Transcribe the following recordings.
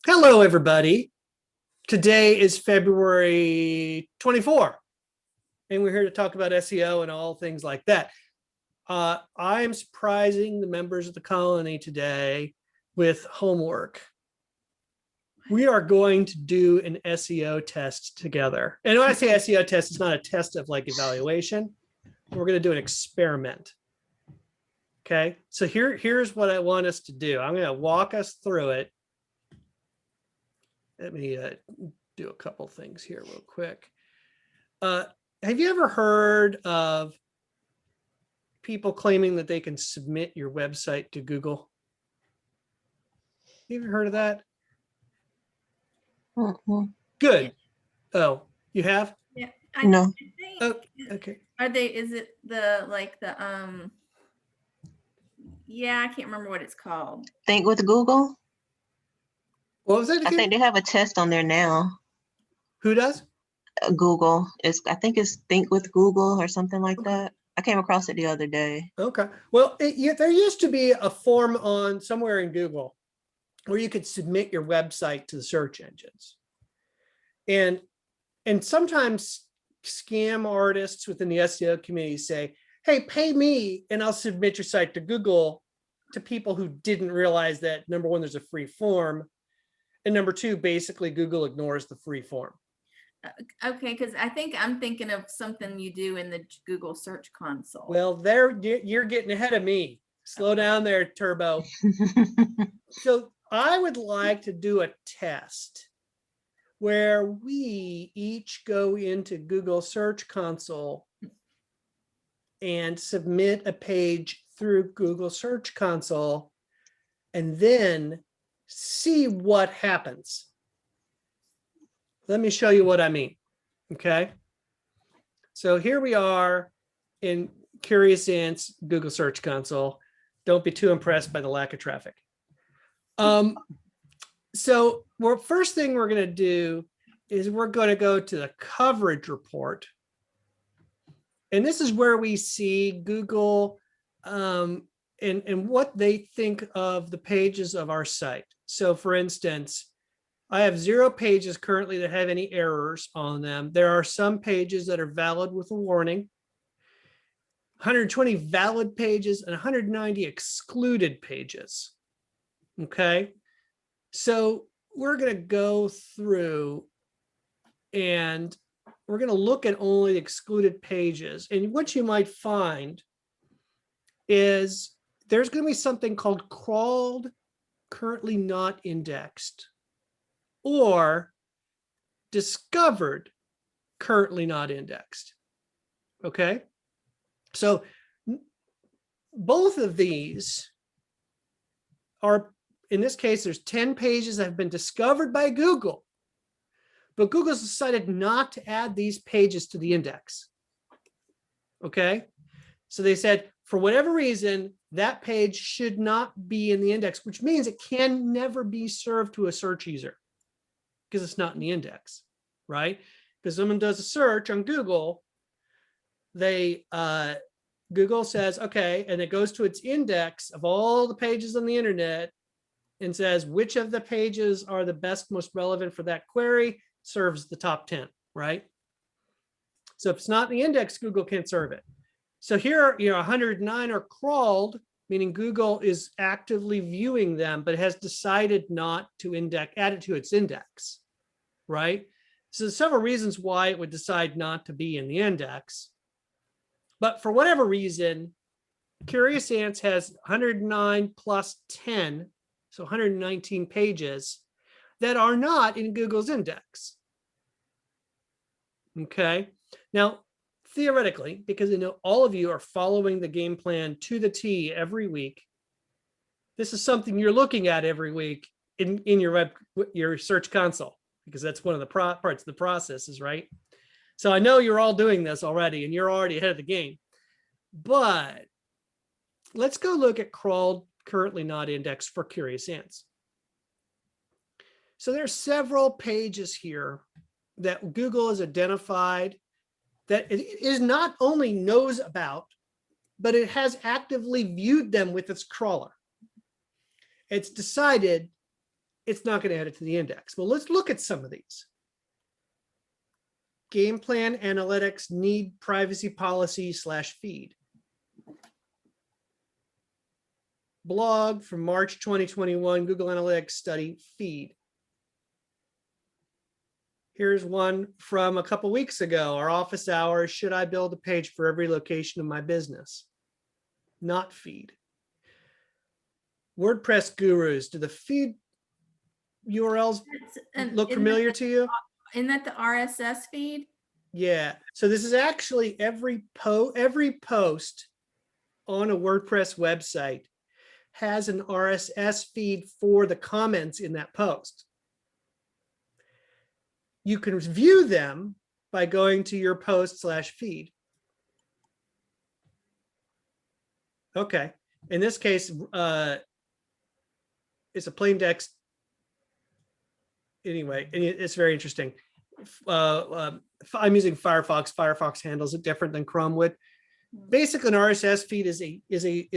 Hello, everybody. Today is February 24, and we're here to talk about SEO and all things like that. I'm surprising the members of the colony today with homework. We are going to do an SEO test together. And when I say SEO test, it's not a test of like evaluation. We're going to do an experiment. Okay, so here's what I want us to do. I'm going to walk us through it. Let me do a couple things here real quick. Have you ever heard of people claiming that they can submit your website to Google? You ever heard of that? Mm-hmm. Good. Oh, you have? Yeah. No. Oh, okay. Are they, is it the, yeah, I can't remember what it's called. Think with Google. What was that I again? think they have a test on there now. Who does? Google. I think it's Think with Google or something like Okay. that. I came across it the other day. Okay. Well, there used to be a form on somewhere in Google where you could submit your website to the search engines. And sometimes scam artists within the SEO community say, hey, pay me and I'll submit your site to Google, to people who didn't realize that, number one, there's a free form. And number two, basically Google ignores the free form. Okay, because I think I'm thinking of something you do in the Google Search Console. Well, you're getting ahead of me. Slow down there, Turbo. So I would like to do a test where we each go into Google Search Console and submit a page through Google Search Console and then see what happens. Let me show you what I mean. Okay. So here we are in Curious Ants Google Search Console. Don't be too impressed by the lack of traffic. So first thing we're going to do is we're going to go to the coverage report. And this is where we see Google and what they think of the pages of our site. So for instance, I have 0 pages currently that have any errors on them. There are some pages that are valid with a warning, 120 valid pages and 190 excluded pages. Okay. So we're going to go through and we're going to look at only excluded pages. And what you might find is there's going to be something called crawled, currently not indexed, or discovered, currently not indexed. Okay. So both of these are, in this case, there's 10 pages that have been discovered by Google, but Google's decided not to add these pages to the index. Okay. So they said, for whatever reason, that page should not be in the index, which means it can never be served to a search user because it's not in the index, right? Because someone does a search on Google, Google says, okay, and it goes to its index of all the pages on the internet and says, which of the pages are the best, most relevant for that query, serves the top 10, right? So if it's not in the index, Google can't serve it. So here, 109 are crawled, meaning Google is actively viewing them, but has decided not to add it to its index, right? So there's several reasons why it would decide not to be in the index. But for whatever reason, Curious Ants has 109 plus 10, so 119 pages that are not in Google's index. Okay. Now, theoretically, because I know all of you are following the game plan to the T every week, this is something you're looking at every week in your search console, because that's one of the parts of the process, is right. So I know you're all doing this already and you're already ahead of the game, but let's go look at crawled, currently not indexed for Curious Ants. So there's several pages here that Google has identified that it is not only knows about, but it has actively viewed them with its crawler. It's decided it's not going to add it to the index. Well, let's look at some of these. Game plan analytics need privacy policy / feed. Blog from March 2021, Google Analytics study feed. Here's one from a couple weeks ago, our office hours. Should I build a page for every location of my business? Not feed. WordPress gurus, do the feed URLs look familiar to you? Isn't that the RSS feed? Yeah. So this is actually every post on a WordPress website has an RSS feed for the comments in that post. You can view them by going to your post / feed. Okay. In this case, it's a plain text. Anyway, and it's very interesting. I'm using Firefox. Firefox handles it different than Chrome would. Basically, an RSS feed is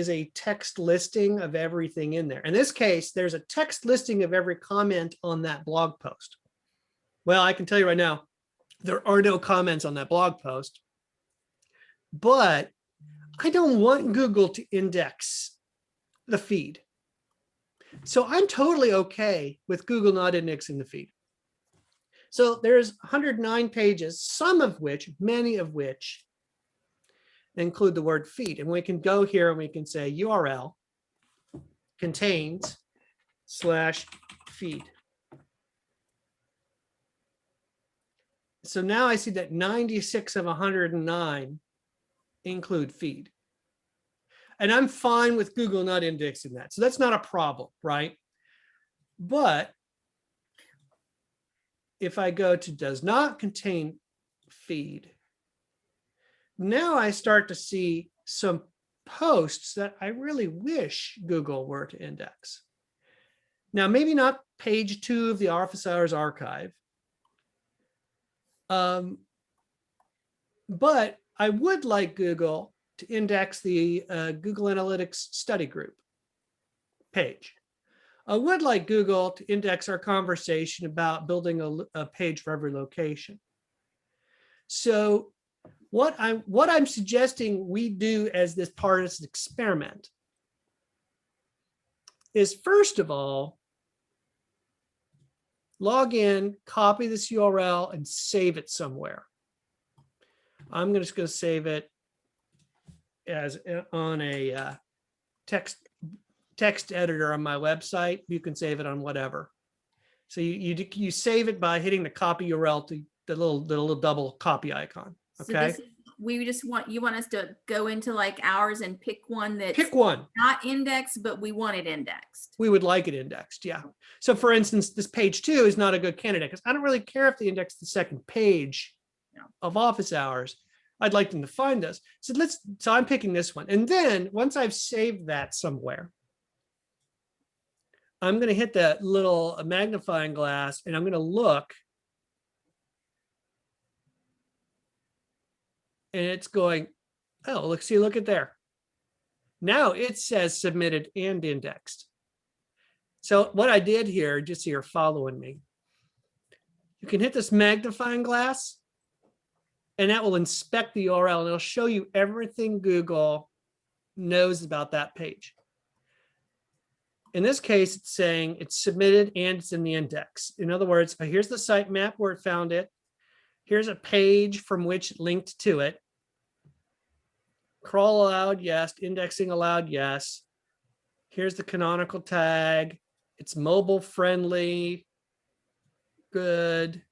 a text listing of everything in there. In this case, there's a text listing of every comment on that blog post. Well, I can tell you right now, there are no comments on that blog post, but I don't want Google to index the feed. So I'm totally okay with Google not indexing the feed. So there's 109 pages, some of which, many of which include the word feed. And we can go here and we can say URL contains /feed. So now I see that 96 of 109 include feed. And I'm fine with Google not indexing that. So that's not a problem, right? But if I go to does not contain feed, now I start to see some posts that I really wish Google were to index. Now, maybe not page 2 of the office hours archive, but I would like Google to index the Google Analytics study group page. I would like Google to index our conversation about building a page for every location. So what I'm suggesting we do as this part of this experiment is, first of all, log in, copy this URL, and save it somewhere. I'm just going to save it as on a text editor on my website. You can save it on whatever. So you save it by hitting the copy URL to the little double copy icon. Okay. So you want us to go into like ours and pick one that's Pick one. not indexed, but we want it indexed. We would like it indexed. Yeah. So for instance, this page 2 is not a good candidate because I don't really care if they index the second page of office hours. I'd like them to find us. So I'm picking this one. And then once I've saved that somewhere, I'm going to hit that little magnifying glass and I'm going to look. And it's going, oh, look at there. Now it says submitted and indexed. So what I did here, just so you're following me, you can hit this magnifying glass and that will inspect the URL and it'll show you everything Google knows about that page. In this case, it's saying it's submitted and it's in the index. In other words, here's the sitemap where it found it. Here's a page from which it linked to it. Crawl allowed, yes. Indexing allowed, yes. Here's the canonical tag. It's mobile friendly. Good.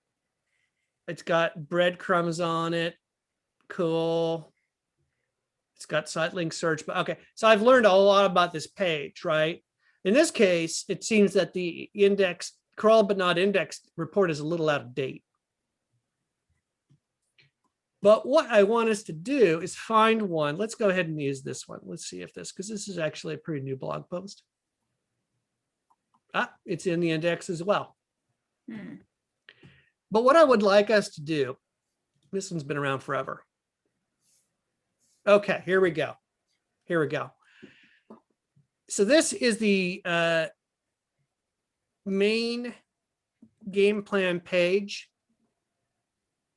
It's got breadcrumbs on it. Cool. It's got site link search. But okay, so I've learned a lot about this page, right? In this case, it seems that the index crawl but not indexed report is a little out of date. But what I want us to do is find one. Let's go ahead and use this one. Let's see if because this is actually a pretty new blog post. It's in the index as well. But what I would like us to do, this one's been around forever. Okay, here we go. So this is the main game plan page,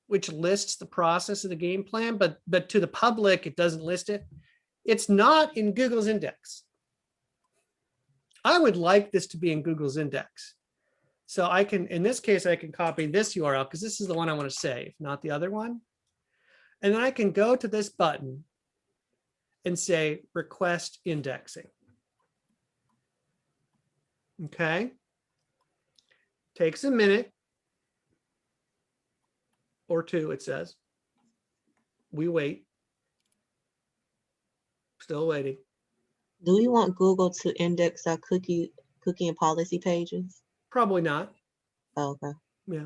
which lists the process of the game plan, but to the public, it doesn't list it. It's not in Google's index. I would like this to be in Google's index. So I can, in this case, I can copy this URL because this is the one I want to save, not the other one. And then I can go to this button and say request indexing. Okay. Takes a minute or two, it says. We wait. Still waiting. Do we want Google to index our cookie and policy pages? Probably not. Oh, okay. Yeah.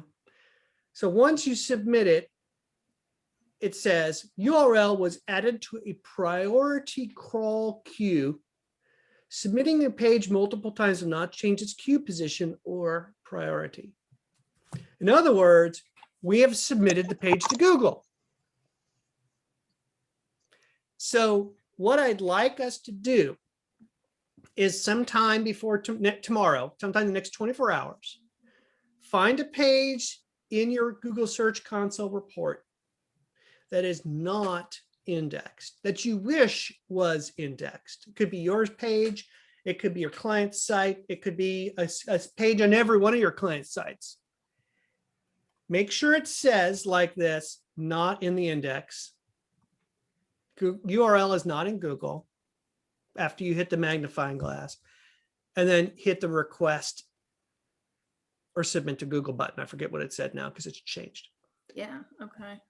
So once you submit it, it says URL was added to a priority crawl queue. Submitting the page multiple times will not change its queue position or priority. In other words, we have submitted the page to Google. So what I'd like us to do is sometime before tomorrow, sometime in the next 24 hours, find a page in your Google Search Console report that is not indexed, that you wish was indexed. It could be your page, it could be your client's site, it could be a page on every one of your client sites. Make sure it says like this, not in the index. URL is not in Google after you hit the magnifying glass, and then hit the request or submit to Google button. I forget what it said now because it's changed. Yeah, okay.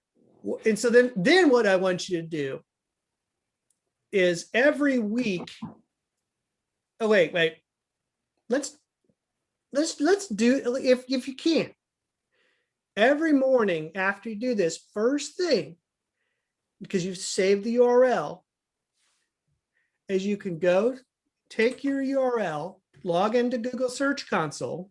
And so then what I want you to do is every week. Oh, wait. Let's do, if you can. Every morning after you do this, first thing, because you've saved the URL, is you can go take your URL, log into Google Search Console.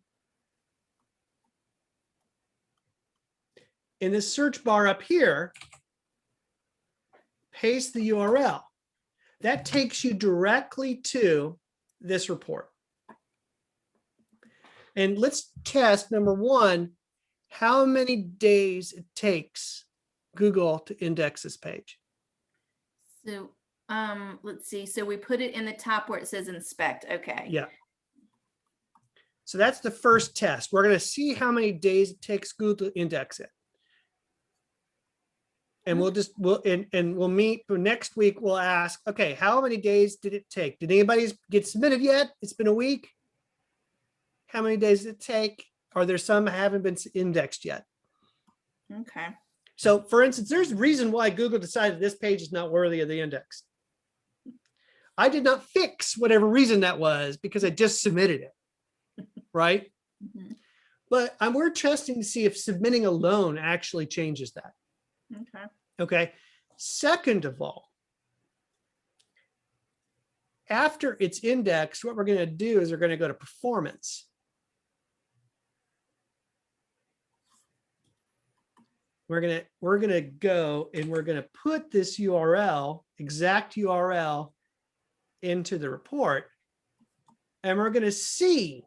In the search bar up here, paste the URL. That takes you directly to this report. And let's test, number one, how many days it takes Google to index this page. So let's see. So we put it in the top where it says inspect. Okay. Yeah. So that's the first test. We're going to see how many days it takes Google to index it. And we'll meet for next week. We'll ask, okay, how many days did it take? Did anybody get submitted yet? It's been a week. How many days did it take? Are there some that haven't been indexed yet? Okay. So for instance, there's a reason why Google decided this page is not worthy of the index. I did not fix whatever reason that was because I just submitted it, right? Mm-hmm. But we're testing to see if submitting alone actually changes that. Okay. Okay. Second of all, after it's indexed, what we're going to do is we're going to go to performance. We're going to go and we're going to put this URL, exact URL, into the report. And we're going to see,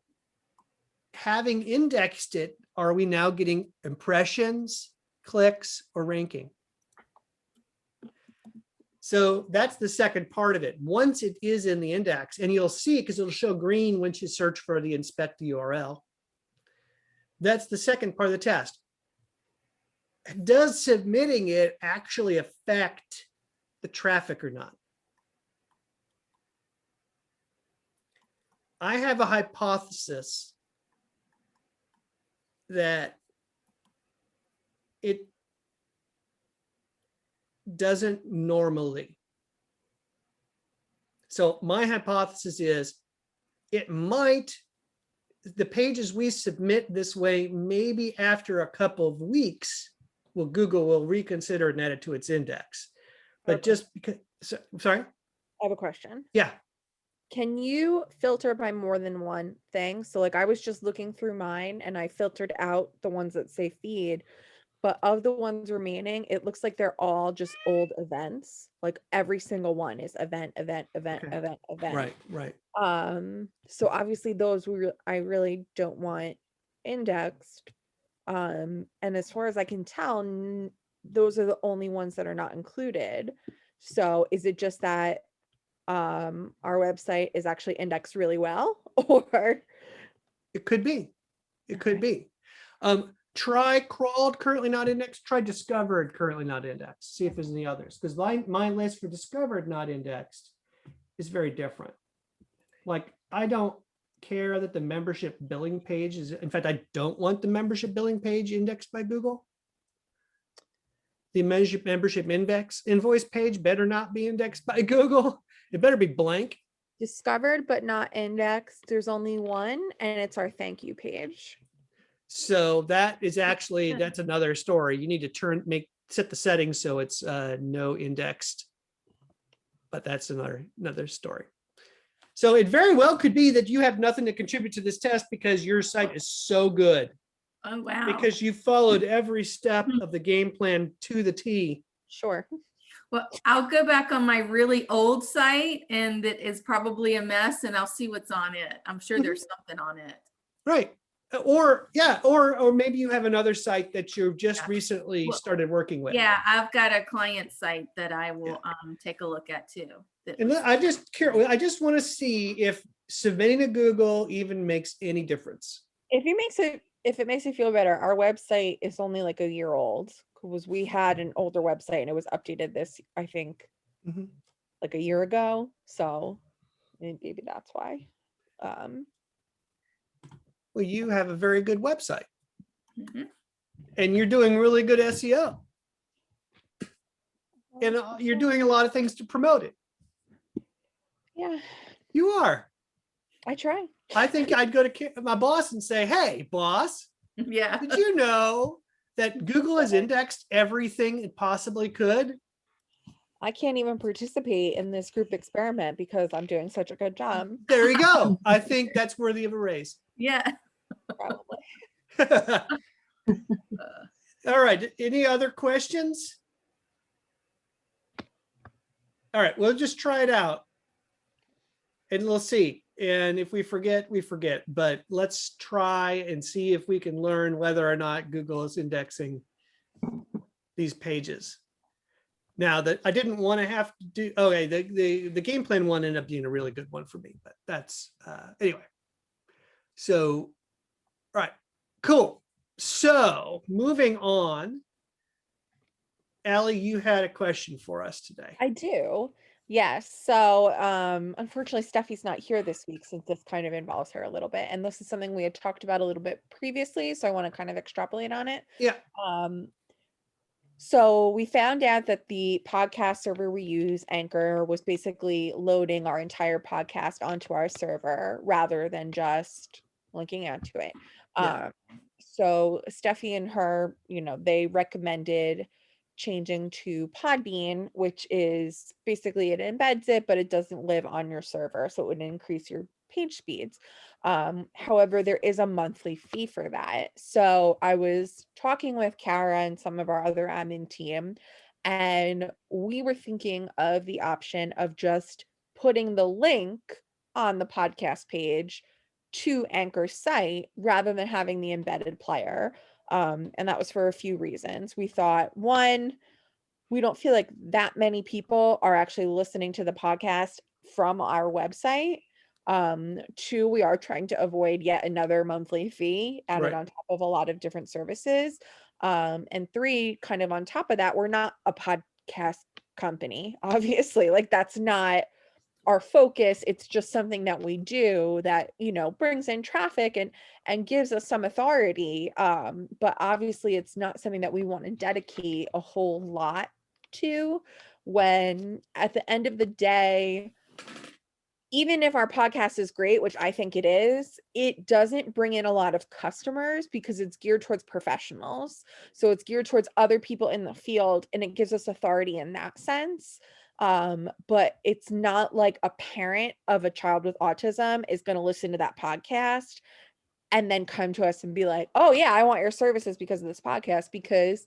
having indexed it, are we now getting impressions, clicks, or ranking? So that's the second part of it. Once it is in the index, and you'll see because it'll show green once you search for the inspect the URL. That's the second part of the test. Does submitting it actually affect the traffic or not? I have a hypothesis that it doesn't normally. So my hypothesis is it might, the pages we submit this way, maybe after a couple of weeks, Google will reconsider and add it to its index. But Okay. just because, sorry? I have a question. Yeah. Can you filter by more than one thing? So like I was just looking through mine and I filtered out the ones that say feed, but of the ones remaining, it looks like they're all just old events. Like every single one is event, event, event, Okay. event, event. Right. So obviously those I really don't want indexed. And as far as I can tell, those are the only ones that are not included. So is it just that our website is actually indexed really well, or It could be. It could Okay. be. Try crawled, currently not indexed. Try discovered, currently not indexed. See if there's any others. Because my list for discovered, not indexed is very different. Like, I don't care that the membership billing page is, in fact, I don't want the membership billing page indexed by Google. The membership invoice page better not be indexed by Google. It better be blank. discovered but not indexed? There's only one, and it's our thank you page. So that is actually, that's another story. You need to set the settings so it's no indexed. But that's another story. So it very well could be that you have nothing to contribute to this test because your site is so good. Oh, wow. Because you followed every step of the game plan to the T. Sure. Well, I'll go back on my really old site and that is probably a mess and I'll see what's on it. I'm sure there's something on it. Right. Or maybe you have another site that you've just Yeah. recently Well, started working with. Yeah, I've got a client site that I will take a look at too. that And was- I just want to see if submitting to Google even makes any difference. If it makes you feel better, our website is only like a year old because we had an older website and it was updated this, I think, Mhm. like a year ago. So maybe that's why. Well, you have a very good website Mhm. and you're doing really good SEO and you're doing a lot of things to promote it. Yeah, You are. I try. I think I'd go to my boss and say, hey, boss, Yeah. did you know that Google has indexed everything it possibly could? I can't even participate in this group experiment because I'm doing such a good job. There you go. I think that's worthy of a raise. Yeah. Probably. All right. Any other questions? All right. We'll just try it out and we'll see. And if we forget, we forget. But let's try and see if we can learn whether or not Google is indexing these pages. Now that I didn't want to have to do, okay, the game plan one ended up being a really good one for me, but that's anyway. So, all right, cool. So moving on, Allie, you had a question for us today. I do. Yes. So unfortunately Steffi's not here this week since this kind of involves her a little bit. And this is something we had talked about a little bit previously. So I want to kind of extrapolate on it. Yeah. So we found out that the podcast server we use, Anchor, was basically loading our entire podcast onto our server rather than just linking out to it. Yeah. So Steffi and her, they recommended changing to Podbean, which is basically it embeds it, but it doesn't live on your server. So it would increase your page speeds. However, there is a monthly fee for that. So I was talking with Kara and some of our other admin team, and we were thinking of the option of just putting the link on the podcast page to Anchor's site rather than having the embedded player. And that was for a few reasons. We thought, one, we don't feel like that many people are actually listening to the podcast from our website. Two, we are trying to avoid yet another monthly fee added Right. on top of a lot of different services. And three, kind of on top of that, we're not a podcast company, obviously. Like that's not our focus. It's just something that we do that brings in traffic and gives us some authority, but obviously it's not something that we want to dedicate a whole lot to, when at the end of the day, even if our podcast is great, which I think it is, it doesn't bring in a lot of customers because it's geared towards professionals. So it's geared towards other people in the field and it gives us authority in that sense. But it's not like a parent of a child with autism is going to listen to that podcast and then come to us and be like, oh yeah, I want your services because of this podcast, because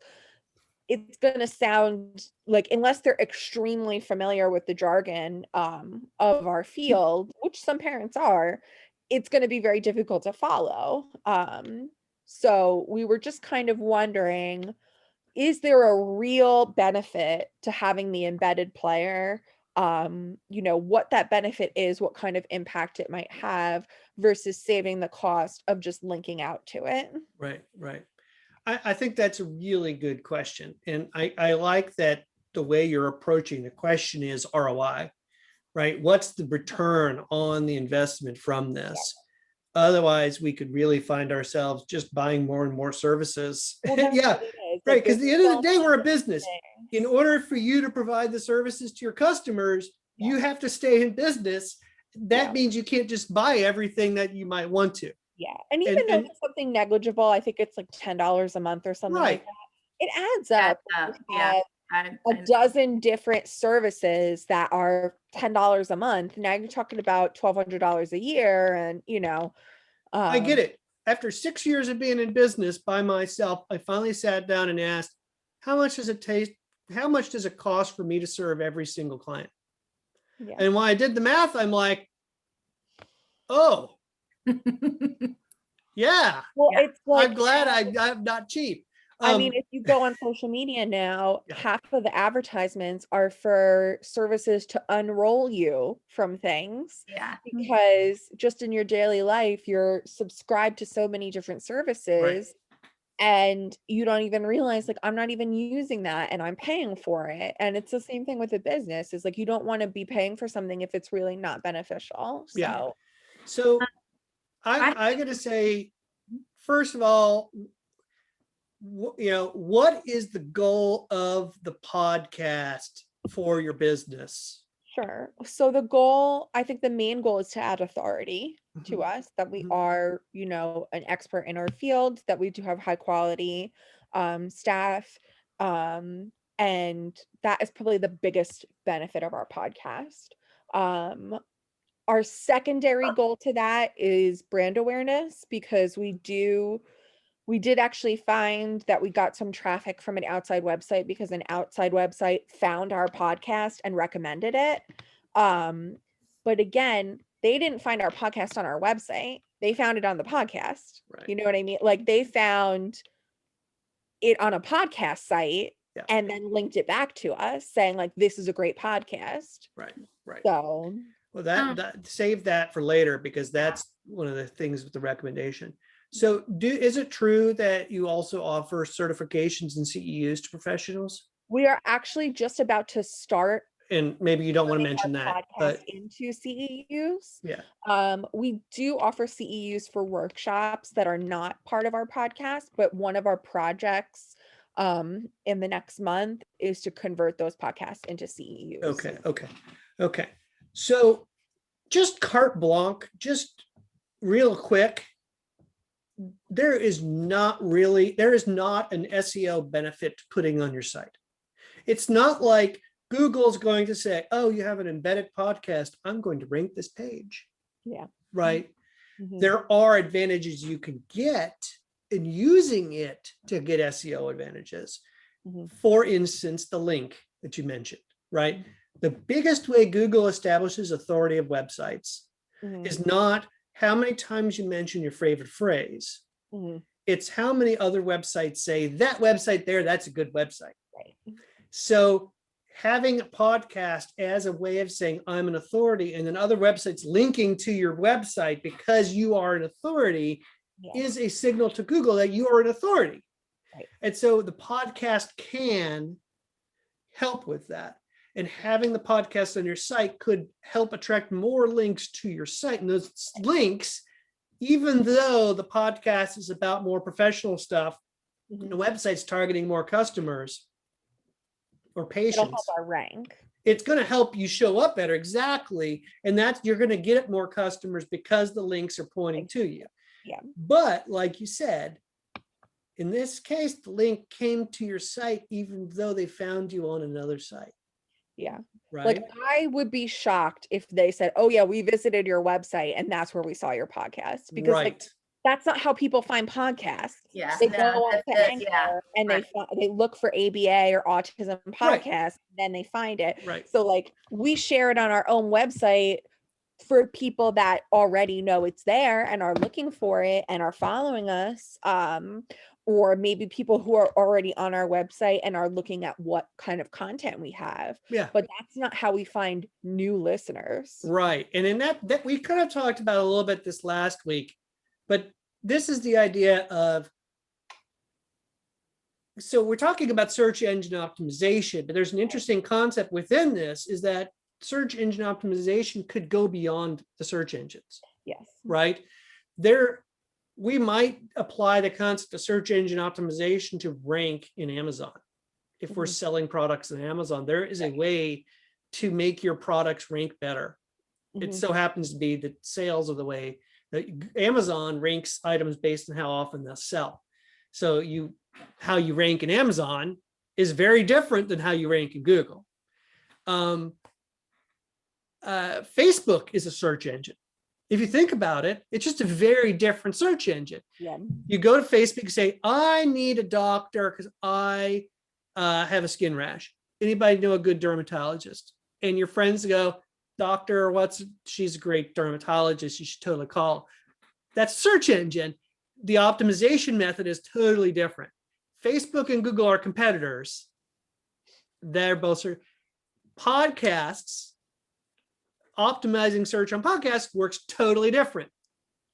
it's going to sound like, unless they're extremely familiar with the jargon of our field, which some parents are, it's going to be very difficult to follow. So we were just kind of wondering, is there a real benefit to having the embedded player? What that benefit is, what kind of impact it might have versus saving the cost of just linking out to it. Right, right. I think that's a really good question. And I like that the way you're approaching the question is ROI, right? What's the return on the investment from this? Otherwise, we could really find ourselves just buying more and more services. Well, that's Yeah, what it is. right. Like, Because at the there's end of so the day, we're a many business. things. In order for you to provide the services to your customers, you have to stay in business. That Yeah. means you can't just buy everything that you might want to. Yeah. And even though and it's something negligible, I think it's like $10 a month or something like right, that, it adds Adds up. up, You yeah. have I a know. dozen different services that are $10 a month. Now you're talking about $1,200 a year, and I get it. After 6 years of being in business by myself, I finally sat down and asked, how much does it take? How much does it cost for me to serve every single client? Yeah. And when I did the math, I'm like, oh, yeah, Well, Yeah. it's like, I'm glad I'm not cheap. I mean, if you go on social media now, Yeah. half of the advertisements are for services to unroll you from things, Yeah. because just in your daily life, you're subscribed to so many different services and you don't even realize, like, I'm not even using that and I'm paying for it. And it's the same thing with a business, is like, you don't want to be paying for something if it's really not beneficial. Yeah. So So I gotta say, first of all, what is the goal of the podcast for your business? sure. So the goal, I think the main goal is to add authority to us, that we Mhm. are, an expert in our field, that we do have high quality staff. And that is probably the biggest benefit of our podcast. Our secondary goal to that is brand awareness, because we did actually find that we got some traffic from an outside website, because an outside website found our podcast and recommended it. But again, they didn't find our podcast on our website. They found it on the podcast. Right. You know what I mean? Like, they found it on a podcast site Yeah. and then linked it back to us saying, like, this is a great podcast. Right. Right. So Well, that save that for later, because that's one of the things with the recommendation. So is it true that you also offer certifications and CEUs to professionals? we are actually just about to start And maybe you don't want to turning mention our that, podcast but into CEUs. yeah. We do offer CEUs for workshops that are not part of our podcast, but one of our projects in the next month is to convert those podcasts into CEUs. Okay. So just carte blanche, just real quick, there is not an SEO benefit to putting on your site. It's not like Google's going to say, oh, you have an embedded podcast, I'm going to rank this page. Yeah. Right. Mhm. There are advantages you can get in using it to get SEO advantages. Mhm. For instance, the link that you mentioned, right? The biggest way Google establishes authority of websites Mhm. is not how many times you mention your favorite phrase. Mhm. It's how many other websites say that website there, that's a good website. Right. So having a podcast as a way of saying I'm an authority, and then other websites linking to your website because you are an authority, Yeah. is a signal to Google that you are an authority. Right. And so the podcast can help with that. And having the podcast on your site could help attract more links to your site. And those links, even though the podcast is about more professional stuff, Mhm. and the website's targeting more customers or It'll patients, help our rank. it's going to help you show up better. Exactly. And you're going to get more customers because the links are pointing to you. Yeah. But like you said, in this case, the link came to your site, even though they found you on another site. Yeah. Right. Like, I would be shocked if they said, oh yeah, we visited your website and that's where we saw your podcast, because like, Right. that's not how people find podcasts. Yeah, They no, go on that's to it, Anchor yeah, and right. they look for ABA or autism Right. podcast, then they find it. Right. So like we share it on our own website for people that already know it's there and are looking for it and are following us. Or maybe people who are already on our website and are looking at what kind of content we have. Yeah. But that's not how we find new listeners. Right. And in that we kind of talked about a little bit this last week, but this is the idea of, so we're talking about search engine optimization, but there's an interesting concept within this, is that search engine optimization could go beyond the search engines, Yes. right? We might apply the concept of search engine optimization to rank in Amazon. If we're Mhm. selling products in Amazon, there is a way to make your products rank better. It Mhm. so happens to be that sales are the way that Amazon ranks items based on how often they'll sell. So how you rank in Amazon is very different than how you rank in Google. Facebook is a search engine. If you think about it, it's just a very different search engine. Yeah. You go to Facebook and say, I need a doctor because I have a skin rash. Anybody know a good dermatologist? And your friends go, doctor, she's a great dermatologist. You should totally call. That's search engine. The optimization method is totally different. Facebook and Google are competitors. They're both podcasts. Optimizing search on podcasts works totally different.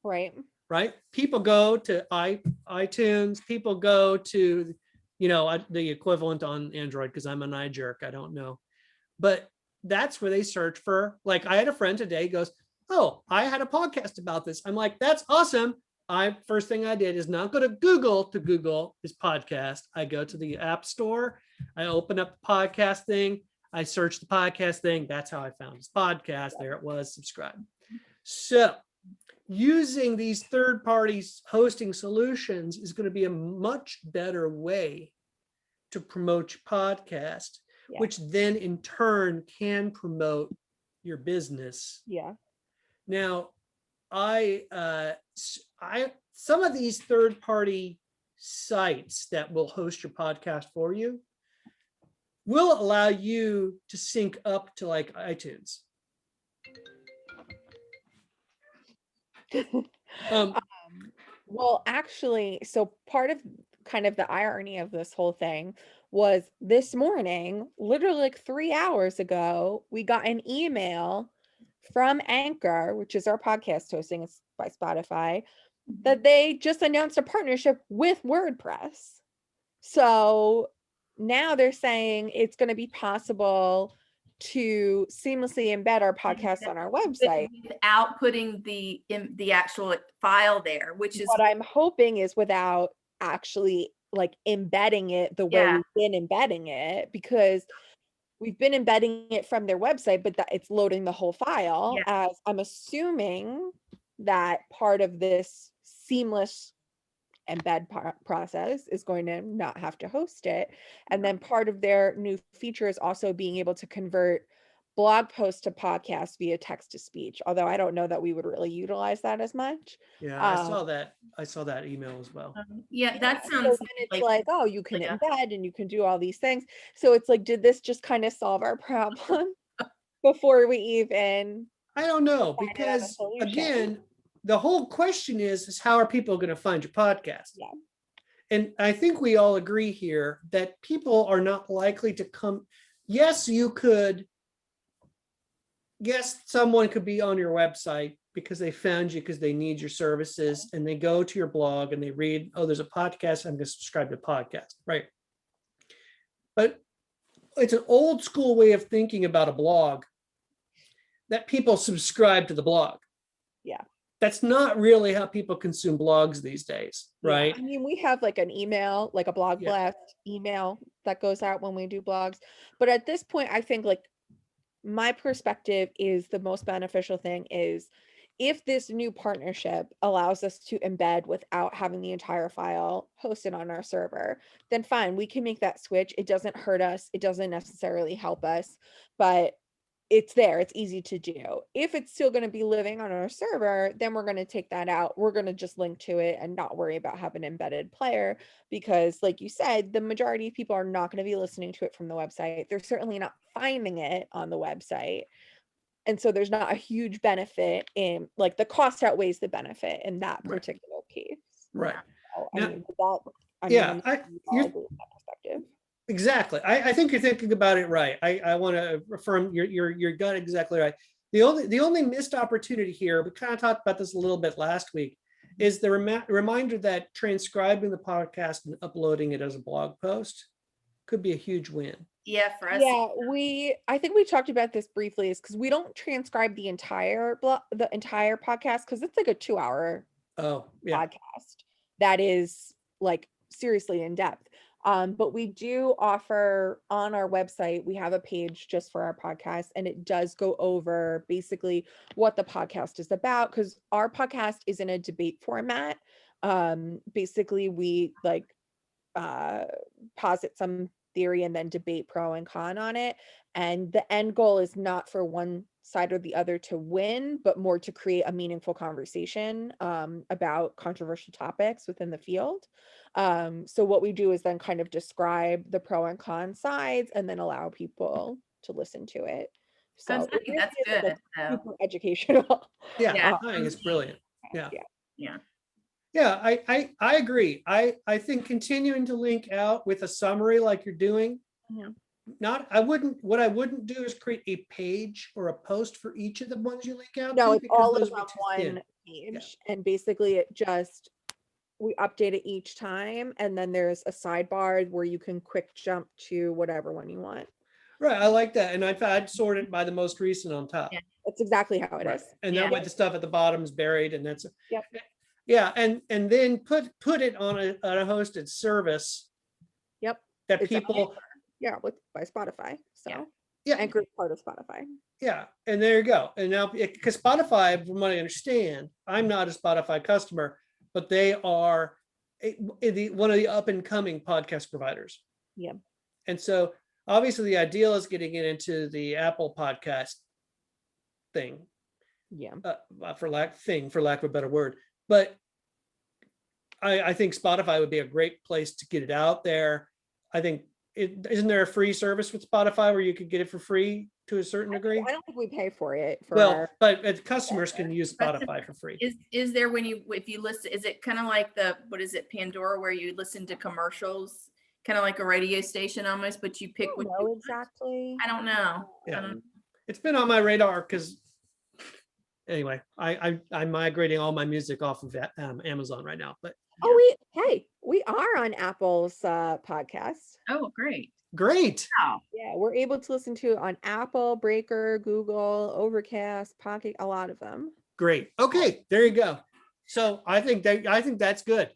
Right. Right? People go to iTunes, people go to, the equivalent on Android, because I'm an eye jerk, I don't know. But that's where they search for, like, I had a friend today goes, oh, I had a podcast about this. I'm like, that's awesome. First thing I did is not go to Google his podcast. I go to the App Store, I open up the podcast thing, I search the podcast thing. That's how I found his podcast. There it was, subscribe. So using these third-party hosting solutions is going to be a much better way to promote your podcast, Yeah. which then in turn can promote your business. Yeah. Now, some of these third-party sites that will host your podcast for you will allow you to sync up to like iTunes. Well, actually, so part of kind of the irony of this whole thing was this morning, literally like 3 hours ago, we got an email from Anchor, which is our podcast hosting by Spotify, that they just announced a partnership with WordPress. So now they're saying it's going to be possible to seamlessly embed our podcast on our website. Without putting the actual file there, which is What I'm hoping is without actually like embedding it the way we've been embedding it, because we've been embedding it from their website, but that it's loading the whole file. As I'm assuming that part of this seamless embed process is going to not have to host it. And then part of their new feature is also being able to convert blog posts to podcasts via text to speech, although I don't know that we would really utilize that as much. Yeah, I saw that email as well. that So sounds then it's like, oh, you can embed and you can do all these things. So it's like, did this just kind of solve our problem before we even? I don't know, decided on a because solution? again, the whole question is how are people going to find your podcast? Yeah. And I think we all agree here that people are not likely to come. Yes, someone could be on your website because they found you because they need your services, and they go to your blog and they read, oh, there's a podcast, I'm going to subscribe to the podcast, right? But it's an old school way of thinking about a blog that people subscribe to the blog. Yeah. That's not really how people consume blogs these days, right? Yeah. I mean, we have like an email, like a blog Yeah. blast email that goes out when we do blogs. But at this point, I think like my perspective is the most beneficial thing is if this new partnership allows us to embed without having the entire file hosted on our server, then fine, we can make that switch. It doesn't hurt us. It doesn't necessarily help us, but it's there, it's easy to do. If it's still going to be living on our server, then we're going to take that out. We're going to just link to it and not worry about having an embedded player, because like you said, the majority of people are not going to be listening to it from the website. They're certainly not finding it on the website. And so there's not a huge benefit in, like, the cost outweighs the benefit in that Right. particular case. Right. So, Now- I Yeah, mean, I- we all you're- agree with that perspective. Exactly. I think you're thinking about it right. I want to affirm you're got exactly right. The only missed opportunity here, we kind of talked about this a little bit last week, is the reminder that transcribing the podcast and uploading it as a blog post could be a huge win. Yeah, for us. Yeah, I think we talked about this briefly, is because we don't transcribe the entire podcast, because it's like a 2-hour Oh, yeah. podcast that is like seriously in depth. But we do offer on our website, we have a page just for our podcast, and it does go over basically what the podcast is about, because our podcast is in a debate format. Basically we like posit some theory and then debate pro and con on it. And the end goal is not for one side or the other to win, but more to create a meaningful conversation about controversial topics within the field. So what we do is then kind of describe the pro and con sides and then allow people to listen to it. So I it think really that's is like good, a though. super educational. Yeah, Yeah. I think it's brilliant. Yeah. Yeah. Yeah, I agree. I think continuing to link out with a summary like you're doing, Yeah. what I wouldn't do is create a page or a post for each of the ones you link out No, to, it's because all those lives would on be too thin. one page, and basically it just, we update it each time, and then there's a sidebar where you can quick jump to whatever one you want. Right, I like that. And I'd sort it by the most recent on top. Yeah. That's exactly how it Right. is. And Yeah. that way the stuff at the bottom is buried, and that's. Yep. Yeah, and then put it on a hosted service Yep. that It's on people, Yeah, by Spotify. So Yeah. yeah, Anchor is part of Spotify. yeah, and there you go. And now, because Spotify, from what I understand, I'm not a Spotify customer, but they are one of the up and coming podcast providers. Yeah. And so obviously the ideal is getting it into the Apple podcast thing, Yeah. for lack of a better word. But I think Spotify would be a great place to get it out there. I think isn't there a free service with Spotify where you could get it for free to a certain degree? I don't think we pay for it for Well, but customers can use That's Spotify for free. Is there if you listen, is it kind of like what is it, Pandora, where you listen to commercials, kind of like a radio station almost, but you pick what you know want? exactly. I don't know. Yeah. It's been on my radar because anyway, I'm migrating all my music off of Amazon right now. But Oh, we are on Apple's podcast. Oh, great. great. Wow. Yeah, we're able to listen to it on Apple, Breaker, Google, Overcast, Pocket, a lot of them. Great. Okay, there you go. So I think that's good.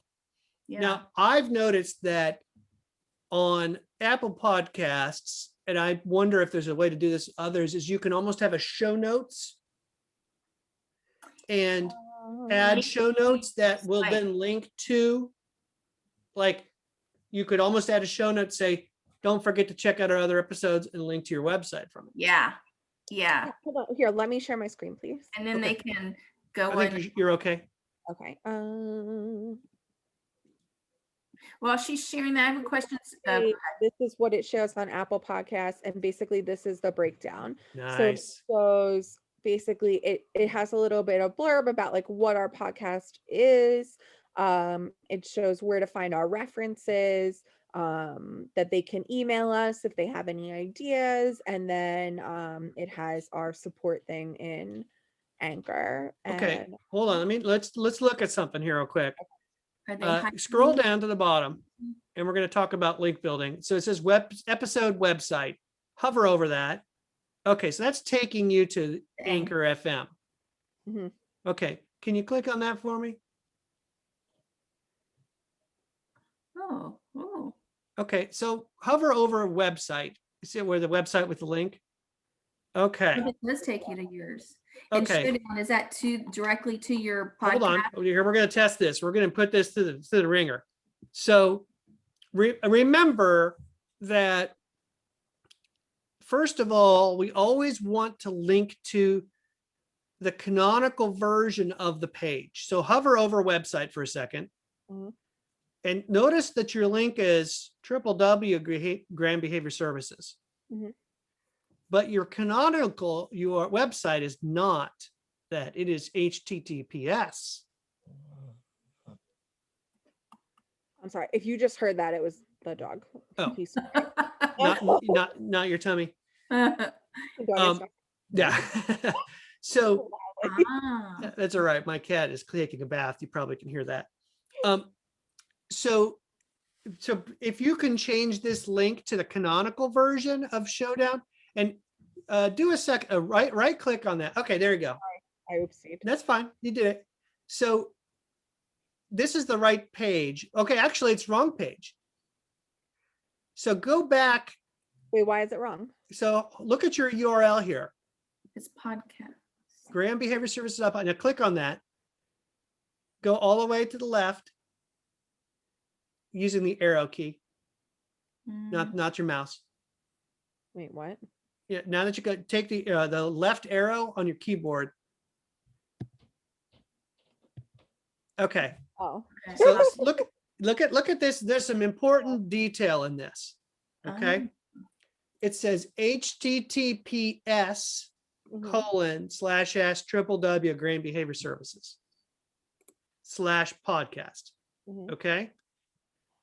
Yeah. Now I've noticed that on Apple Podcasts, and I wonder if there's a way to do this with others, is you can almost have a show notes and add show notes that will Right. then link to, like, you could almost add a show note, say, don't forget to check out our other episodes, and link to your website from it. Yeah. Yeah. Yeah, hold on. Here, let me share my screen, please. And then Okay. they can go I on. think you're okay. Okay. While she's sharing that, I have a question. This is what it shows on Apple Podcasts, and basically this is the breakdown. Nice. So it shows basically it has a little bit of blurb about like what our podcast is. It shows where to find our references, that they can email us if they have any ideas, and then it has our support thing in Anchor. Okay, And hold on. Let's look at something here real quick. Are they Scroll down to the bottom, and we're going to talk about link building. So it says episode website. Hover over that. Okay, so that's taking you to Anchor FM. Mhm. Okay, can you click on that for me? Oh. Okay, so hover over website. You see where the website with the link? Okay, It does take you to yours. And okay. showdown, is that directly to your Hold on. podcast? Here, we're going to test this. We're going to put this to the ringer. So remember that first of all, we always want to link to the canonical version of the page. So hover over website for a second. Mhm. And notice that your link is Grand Behavior Services. Mhm. But your canonical, your website is not that. It is HTTPS. I'm sorry. If you just heard that, it was the dog. Oh. He's sorry. Not your tummy. The dog is sorry. Yeah. So Ah. that's all right. My cat is taking a bath. You probably can hear that. So if you can change this link to the canonical version of Showdown and do a right click on that. Okay, there you go. I oopsied. That's fine. You did it. So this is the right page. Okay, actually it's wrong page. So go back. Wait, why is it wrong? So look at your URL here. It's podcast. Graham Behavior Services up. Now click on that. Go all the way to the left using the arrow key, not your mouse. Wait, what? Yeah, now that you got take the left arrow on your keyboard. Okay, Oh, Okay. so look at this. There's some important detail in this. Okay, it says HTTPS mhm. :// Graham Behavior Services /podcast. Mhm. Okay.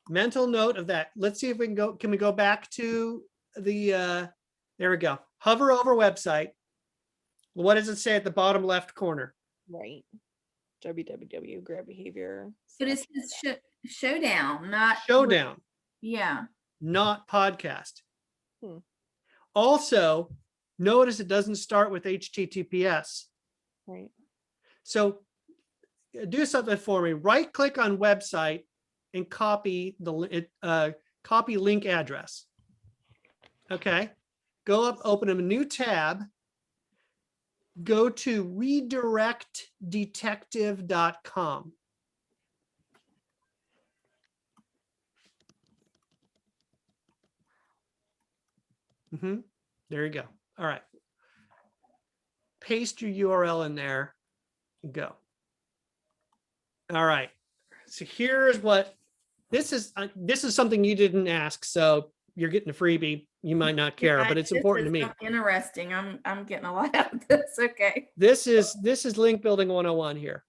Mental note of that. Let's see if we can go. Can we go back to the? There we go. Hover over website. What does it say at the bottom left corner? Right. www. Grab behavior. But it says showdown, not Showdown, Yeah. not podcast. Hmm. Also, notice it doesn't start with HTTPS. Right. So do something for me. Right click on website and copy copy link address. Okay. Go up, open a new tab. Go to redirectdetective.com. There you go. All right. Paste your URL in there and go. All right. So here's what this is something you didn't ask, so you're getting a freebie. You might not care, but it's This important to is me. Interesting. I'm getting a lot out of this. Okay. This is link building 101 here.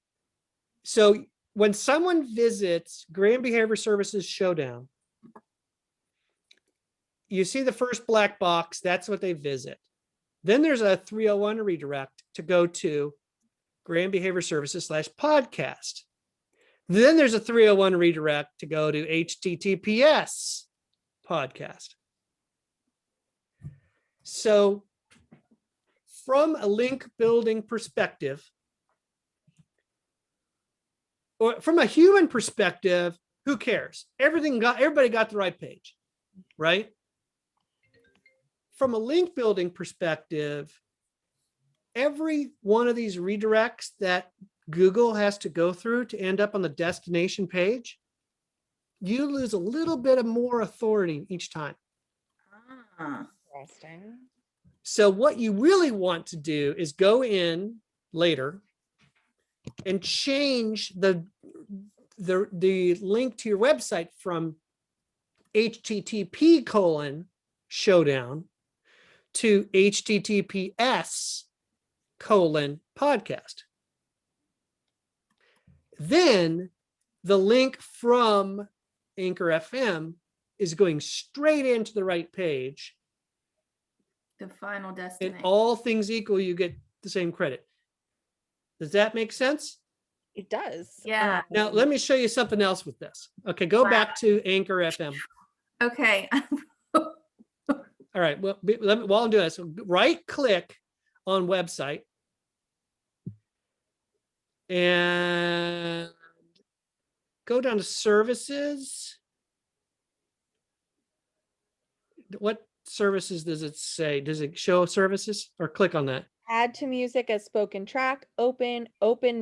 So when someone visits Graham Behavior Services Showdown, you see the first black box, that's what they visit. Then there's a 301 redirect to go to Graham Behavior Services /podcast. Then there's a 301 redirect to go to HTTPS podcast. So from a link building perspective, or from a human perspective, who cares? Everybody got the right page, right? From a link building perspective, every one of these redirects that Google has to go through to end up on the destination page, you lose a little bit of more authority each time. Ah. Interesting. So what you really want to do is go in later and change the link to your website from http:// to https:// Then the link from Anchor FM is going straight into the right page. The final And destination. all things equal, you get the same credit. Does that make sense? It does. Yeah. Now, let me show you something else with this. Okay, go back to Anchor FM. Okay. All right, well, while I'm doing this, right click on website and go down to services. What services does it say? Does it show services or click on that? Add to music as spoken track, open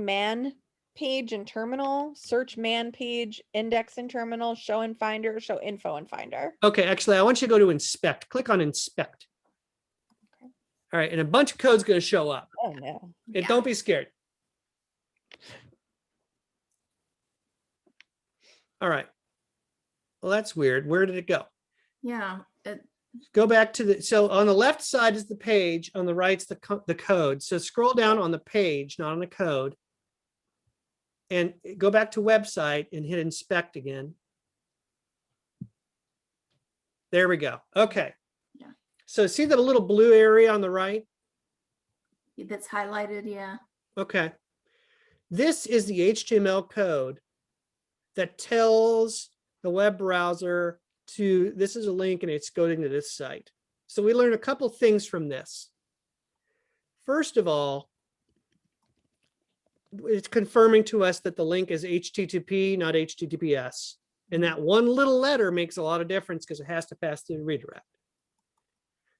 man page and terminal, search man page, index and terminal, show in finder, show info in finder. Okay, actually, I want you to go to inspect. Click on inspect. All right, and a bunch of code's going to show up. Oh no. And Yeah. don't be scared. All right. Well, that's weird. Where did it go? Yeah. Go back to the, so on the left side is the page, on the right's the code. So scroll down on the page, not on the code. And go back to website and hit inspect again. There we go. Okay. Yeah. So see the little blue area on the right? That's highlighted. Yeah. Okay. This is the HTML code that tells the web browser to, this is a link and it's going to this site. So we learned a couple things from this. First of all, it's confirming to us that the link is HTTP, not HTTPS. And that one little letter makes a lot of difference because it has to pass through the redirect.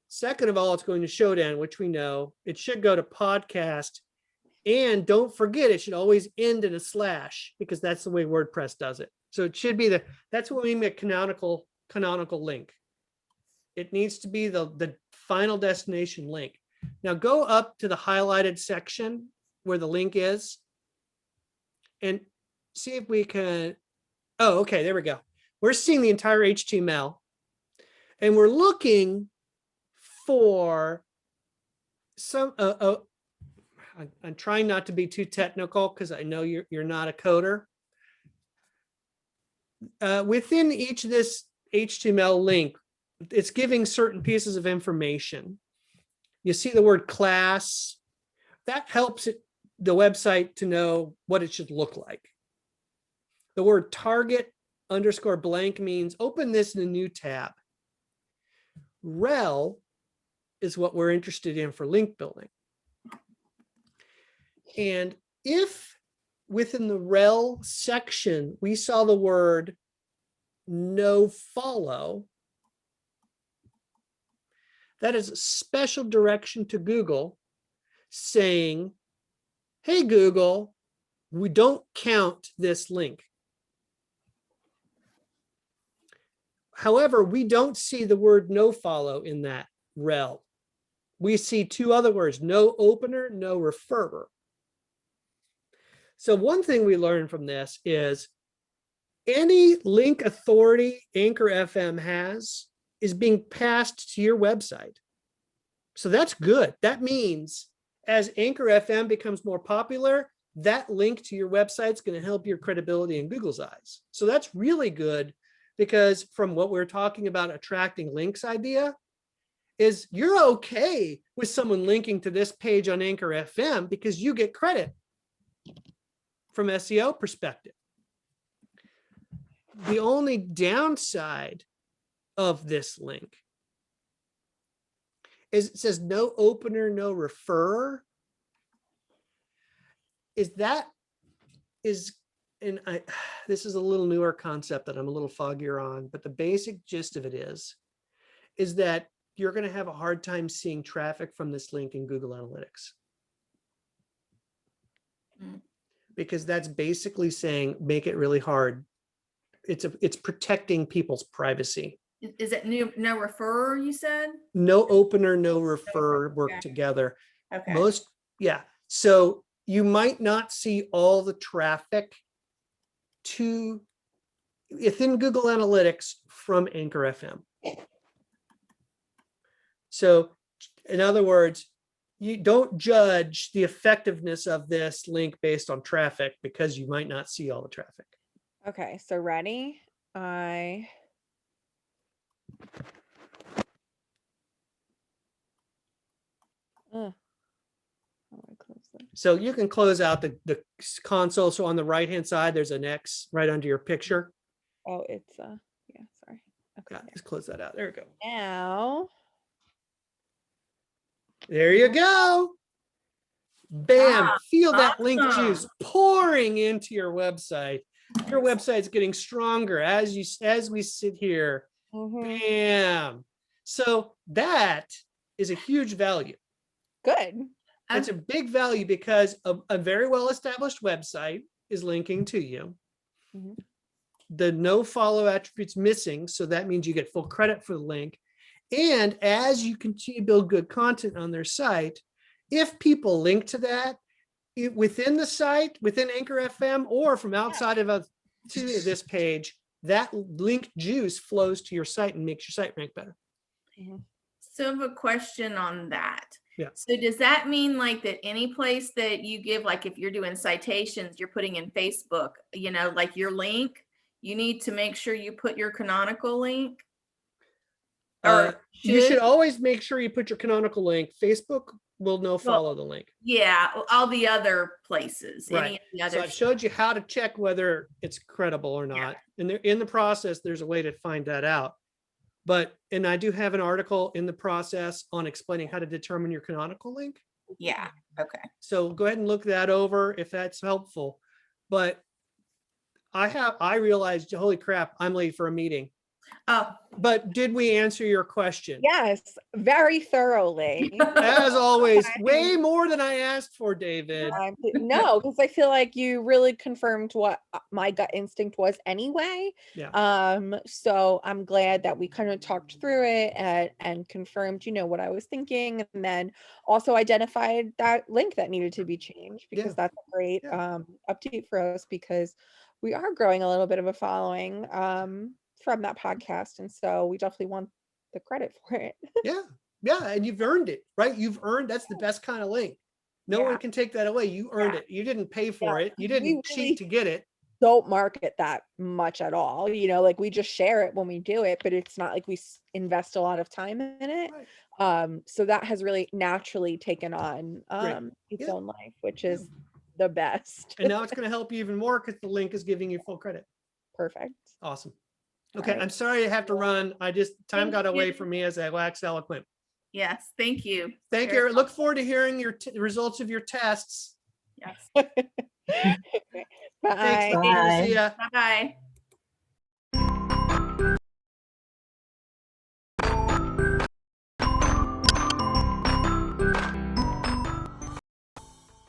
Second of all, it's going to Showdown, which we know. It should go to podcast. And don't forget, it should always end in a slash because that's the way WordPress does it. So it should be that's what we mean by canonical link. It needs to be the final destination link. Now go up to the highlighted section where the link is and see if we can, oh, okay, there we go. We're seeing the entire HTML and we're looking for some, I'm trying not to be too technical because I know you're not a coder. Within each of this HTML link, it's giving certain pieces of information. You see the word class. That helps the website to know what it should look like. The word target _ blank means open this in a new tab. Rel is what we're interested in for link building. And if within the rel section, we saw the word no follow, that is a special direction to Google saying, hey, Google, we don't count this link. However, we don't see the word no follow in that rel. We see two other words, no opener, no referrer. So one thing we learned from this is any link authority Anchor FM has is being passed to your website. So that's good. That means as Anchor FM becomes more popular, that link to your website is going to help your credibility in Google's eyes. So that's really good because from what we're talking about attracting links idea is you're okay with someone linking to this page on Anchor FM because you get credit from SEO perspective. The only downside of this link is it says no opener, no referrer. This is a little newer concept that I'm a little foggier on, but the basic gist of it is that you're going to have a hard time seeing traffic from this link in Google Analytics. Because that's basically saying, make it really hard. It's protecting people's privacy. Is it no referrer, you said? No opener, no referrer work Okay. together. Okay. Yeah. So you might not see all the traffic within Google Analytics from Anchor FM. So in other words, you don't judge the effectiveness of this link based on traffic because you might not see all the traffic. Okay, so ready? So you can close out the console. So on the right-hand side, there's an X right under your picture. Oh, it's yeah, sorry. Okay. Yeah, just close that out. There we go. Now, There you go. Bam. Feel that link awesome. juice pouring into your website. Your website's getting stronger as we sit here. mhm, Bam. So that is a huge value. good. It's a big value because a very well-established website is linking to you. Mhm. The no follow attribute's missing, so that means you get full credit for the link. And as you continue to build good content on their site, if people link to that within the site, within Anchor FM, or from outside of to this page, that link juice flows to your site and makes your site rank better. So I have a question on that. Yeah. So does that mean like that any place that you give, like if you're doing citations, you're putting in Facebook, like your link, you need to make sure you put your canonical link? Or You should always make sure you put your canonical link. Facebook will no follow the link. Yeah, all the other places. Right. Any of the So other I've showed you how to check whether it's credible or not. Yeah. And in the process, there's a way to find that out. And I do have an article in the process on explaining how to determine your canonical link. Yeah. Okay. So go ahead and look that over if that's helpful. But I realized, holy crap, I'm late for a meeting. Oh, But did we answer your question? Yes, very thoroughly. As always, way more than I asked for, David. No, because I feel like you really confirmed what my gut instinct was anyway. Yeah. So I'm glad that we kind of talked through it and confirmed, what I was thinking, and then also identified that link that needed to be changed, because that's a great update for us, because we are growing a little bit of a following from that podcast, and so we definitely want the credit for it. Yeah, and you've earned it, right? That's the best kind of link. No one can take that away. You earned it. You didn't pay for it. You didn't cheat to get it. Don't market that much at all. Like we just share it when we do it, but it's not like we invest a lot of time in it. Right. So that has really naturally taken on its own life, which is the best. And now it's going to help you even more because the link is giving you full credit. Perfect. Awesome. Okay, Right. I'm sorry I have to run. Time got away from me as I wax eloquent. yes. Thank you. Thank you. Look forward to hearing your results of your tests. Yes. Bye. Thanks. Bye. See ya. Bye-bye.